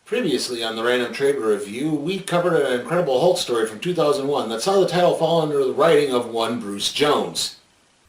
Previously on the Random Trade Review, we covered an Incredible Hulk story from 2001 that saw the title fall under the writing of one Bruce Jones.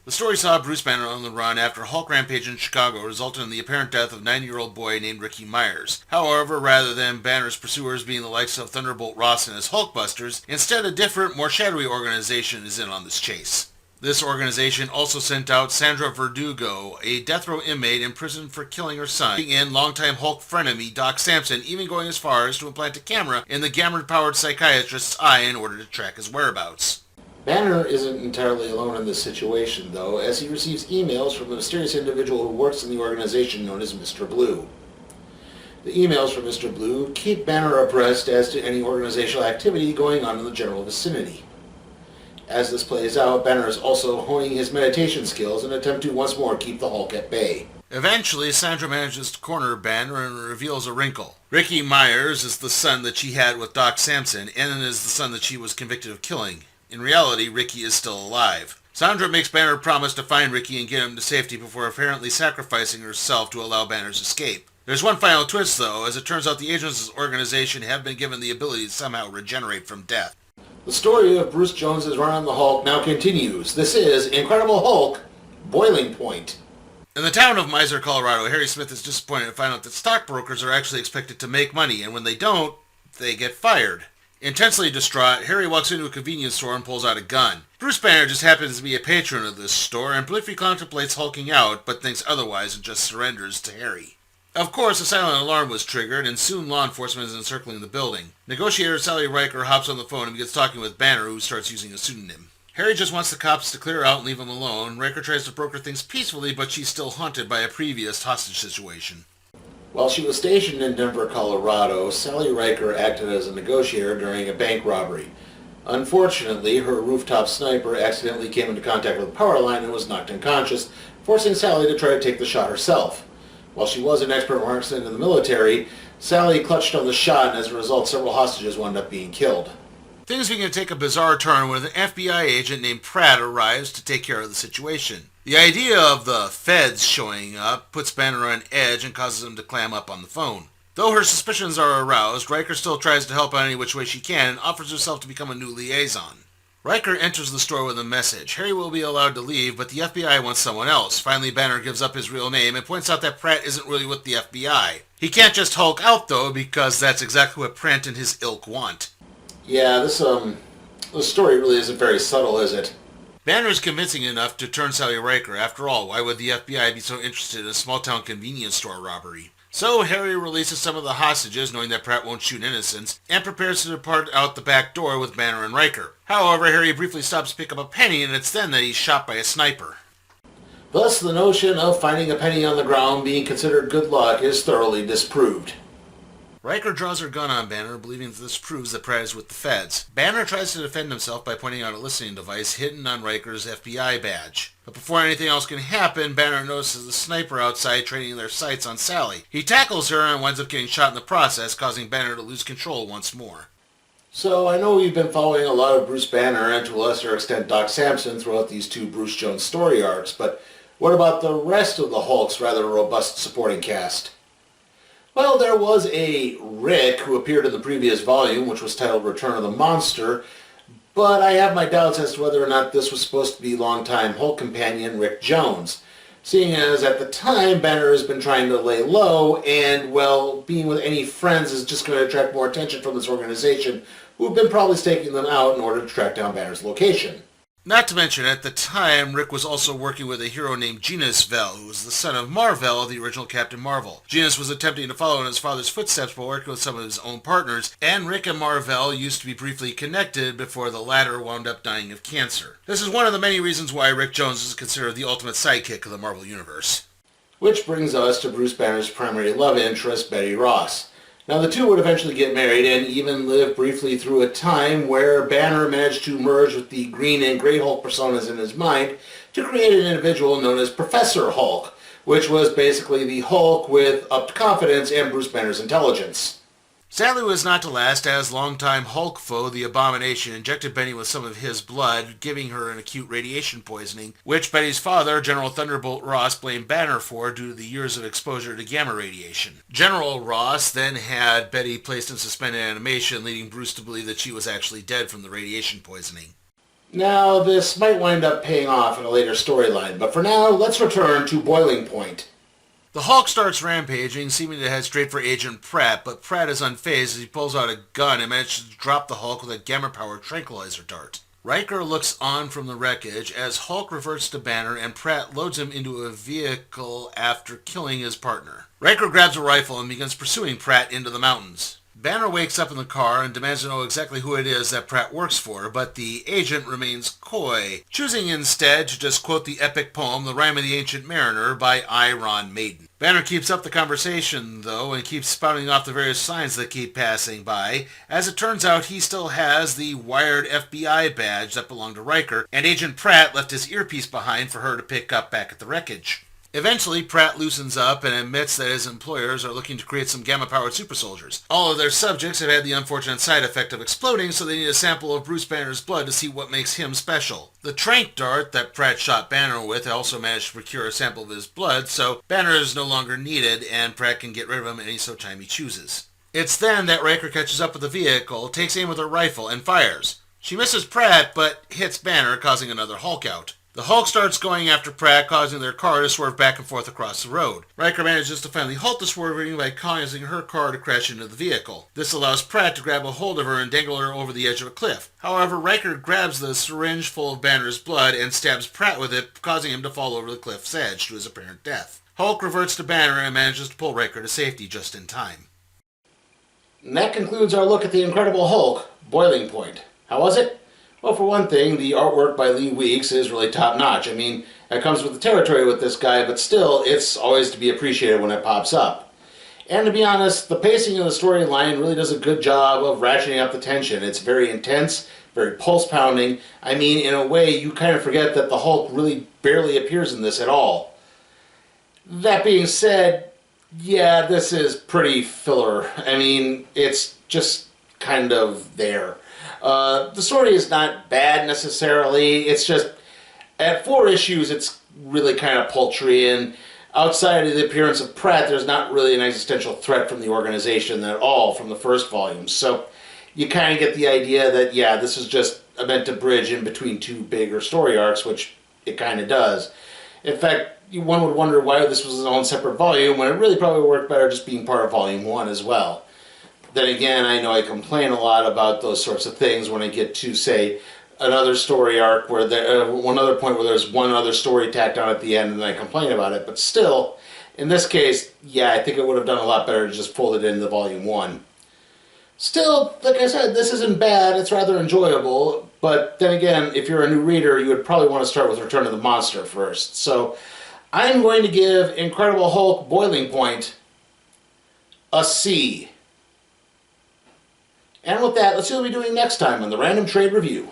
The story saw Bruce Banner on the run after a Hulk rampage in Chicago resulted in the apparent death of a 9-year-old boy named Ricky Myers. However, rather than Banner's pursuers being the likes of Thunderbolt Ross and his Hulkbusters, instead a different, more shadowy organization is in on this chase. This organization also sent out Sandra Verdugo, a death row inmate imprisoned for killing her son, and longtime Hulk frenemy Doc Samson, even going as far as to implant a camera in the Gamma-powered psychiatrist's eye in order to track his whereabouts. Banner isn't entirely alone in this situation, though, as he receives emails from a mysterious individual who works in the organization known as Mr. Blue. The emails from Mr. Blue keep Banner abreast as to any organizational activity going on in the general vicinity. As this plays out, Banner is also honing his meditation skills in an attempt to once more keep the Hulk at bay. Eventually, Sandra manages to corner Banner and reveals a wrinkle. Ricky Myers is the son that she had with Doc Samson, and is the son that she was convicted of killing. In reality, Ricky is still alive. Sandra makes Banner promise to find Ricky and get him to safety before apparently sacrificing herself to allow Banner's escape. There's one final twist, though, as it turns out the agents of the organization have been given the ability to somehow regenerate from death. The story of Bruce Jones's run on the Hulk now continues. This is Incredible Hulk, Boiling Point. In the town of Miser, Colorado, Harry Smith is disappointed to find out that stockbrokers are actually expected to make money, and when they don't, they get fired. Intensely distraught, Harry walks into a convenience store and pulls out a gun. Bruce Banner just happens to be a patron of this store and briefly contemplates hulking out, but thinks otherwise and just surrenders to Harry. Of course, a silent alarm was triggered, and soon law enforcement is encircling the building. Negotiator Sally Riker hops on the phone and begins talking with Banner, who starts using a pseudonym. Harry just wants the cops to clear out and leave him alone. Riker tries to broker things peacefully, but she's still haunted by a previous hostage situation. While she was stationed in Denver, Colorado, Sally Riker acted as a negotiator during a bank robbery. Unfortunately, her rooftop sniper accidentally came into contact with a power line and was knocked unconscious, forcing Sally to try to take the shot herself. While she was an expert marksman in the military, Sally clutched on the shot, and as a result, several hostages wound up being killed. Things begin to take a bizarre turn when an FBI agent named Pratt arrives to take care of the situation. The idea of the feds showing up puts Banner on edge and causes him to clam up on the phone. Though her suspicions are aroused, Riker still tries to help out any which way she can and offers herself to become a new liaison. Riker enters the store with a message. Harry will be allowed to leave, but the FBI wants someone else. Finally, Banner gives up his real name and points out that Pratt isn't really with the FBI. He can't just Hulk out, though, because that's exactly what Pratt and his ilk want. Yeah, this story really isn't very subtle, is it? Banner is convincing enough to turn Sally Riker. After all, why would the FBI be so interested in a small-town convenience store robbery? So Harry releases some of the hostages, knowing that Pratt won't shoot innocents, and prepares to depart out the back door with Banner and Riker. However, Harry briefly stops to pick up a penny, and it's then that he's shot by a sniper. Thus, the notion of finding a penny on the ground being considered good luck is thoroughly disproved. Riker draws her gun on Banner, believing that this proves that Pratt is with the feds. Banner tries to defend himself by pointing out a listening device hidden on Riker's FBI badge. But before anything else can happen, Banner notices the sniper outside training their sights on Sally. He tackles her and winds up getting shot in the process, causing Banner to lose control once more. So, I know we've been following a lot of Bruce Banner and to a lesser extent Doc Samson throughout these two Bruce Jones story arcs, but what about the rest of the Hulk's rather robust supporting cast? Well, there was a Rick who appeared in the previous volume, which was titled Return of the Monster, but I have my doubts as to whether or not this was supposed to be longtime Hulk companion Rick Jones, seeing as at the time Banner has been trying to lay low, and, well, being with any friends is just going to attract more attention from this organization, who have been probably staking them out in order to track down Banner's location. Not to mention, at the time, Rick was also working with a hero named Genus Vel, who was the son of Mar-Vell, the original Captain Marvel. Genus was attempting to follow in his father's footsteps while working with some of his own partners, and Rick and Mar-Vell used to be briefly connected before the latter wound up dying of cancer. This is one of the many reasons why Rick Jones is considered the ultimate sidekick of the Marvel Universe. Which brings us to Bruce Banner's primary love interest, Betty Ross. Now, the two would eventually get married and even live briefly through a time where Banner managed to merge with the Green and Grey Hulk personas in his mind to create an individual known as Professor Hulk, which was basically the Hulk with upped confidence and Bruce Banner's intelligence. Sadly, it was not to last, as longtime Hulk foe, the Abomination, injected Betty with some of his blood, giving her an acute radiation poisoning, which Betty's father, General Thunderbolt Ross, blamed Banner for due to the years of exposure to gamma radiation. General Ross then had Betty placed in suspended animation, leading Bruce to believe that she was actually dead from the radiation poisoning. Now, this might wind up paying off in a later storyline, but for now, let's return to Boiling Point. The Hulk starts rampaging, seeming to head straight for Agent Pratt, but Pratt is unfazed as he pulls out a gun and manages to drop the Hulk with a gamma-powered tranquilizer dart. Riker looks on from the wreckage as Hulk reverts to Banner and Pratt loads him into a vehicle after killing his partner. Riker grabs a rifle and begins pursuing Pratt into the mountains. Banner wakes up in the car and demands to know exactly who it is that Pratt works for, but the agent remains coy, choosing instead to just quote the epic poem The Rime of the Ancient Mariner by Iron Maiden. Banner keeps up the conversation, though, and keeps spouting off the various signs that keep passing by. As it turns out, he still has the wired FBI badge that belonged to Riker, and Agent Pratt left his earpiece behind for her to pick up back at the wreckage. Eventually, Pratt loosens up and admits that his employers are looking to create some gamma-powered super soldiers. All of their subjects have had the unfortunate side effect of exploding, so they need a sample of Bruce Banner's blood to see what makes him special. The tranq dart that Pratt shot Banner with also managed to procure a sample of his blood, so Banner is no longer needed, and Pratt can get rid of him any so time he chooses. It's then that Riker catches up with the vehicle, takes aim with her rifle, and fires. She misses Pratt, but hits Banner, causing another Hulk out. The Hulk starts going after Pratt, causing their car to swerve back and forth across the road. Riker manages to finally halt the swerving by causing her car to crash into the vehicle. This allows Pratt to grab a hold of her and dangle her over the edge of a cliff. However, Riker grabs the syringe full of Banner's blood and stabs Pratt with it, causing him to fall over the cliff's edge to his apparent death. Hulk reverts to Banner and manages to pull Riker to safety just in time. And that concludes our look at the Incredible Hulk, Boiling Point. How was it? Well, for one thing, the artwork by Lee Weeks is really top-notch. I mean, it comes with the territory with this guy, but still, it's always to be appreciated when it pops up. And to be honest, the pacing of the storyline really does a good job of ratcheting up the tension. It's very intense, very pulse-pounding. I mean, in a way, you kind of forget that the Hulk really barely appears in this at all. That being said, yeah, this is pretty filler. I mean, it's just kind of there. The story is not bad necessarily. It's just, at 4 issues, it's really kind of paltry, and outside of the appearance of Pratt, there's not really an existential threat from the organization at all from the first volume. So you kind of get the idea that, yeah, this is just meant to bridge in between 2 bigger story arcs, which it kind of does. In fact, one would wonder why this was its own separate volume, when it really probably worked better just being part of Volume 1 as well. Then again, I know I complain a lot about those sorts of things when I get to, say, another story arc where one other point where there's one other story tacked on at the end and I complain about it. But still, in this case, yeah, I think it would have done a lot better to just fold it into Volume 1. Still, like I said, this isn't bad. It's rather enjoyable. But then again, if you're a new reader, you would probably want to start with Return of the Monster first. So I'm going to give Incredible Hulk Boiling Point a C. And with that, let's see what we're doing next time on the Random Trade Review.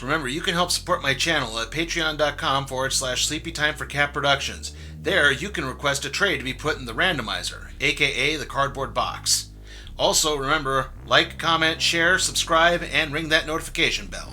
Remember, you can help support my channel at patreon.com/sleepytime for Cat Productions. There, you can request a trade to be put in the randomizer, aka the cardboard box. Also, remember, like, comment, share, subscribe, and ring that notification bell.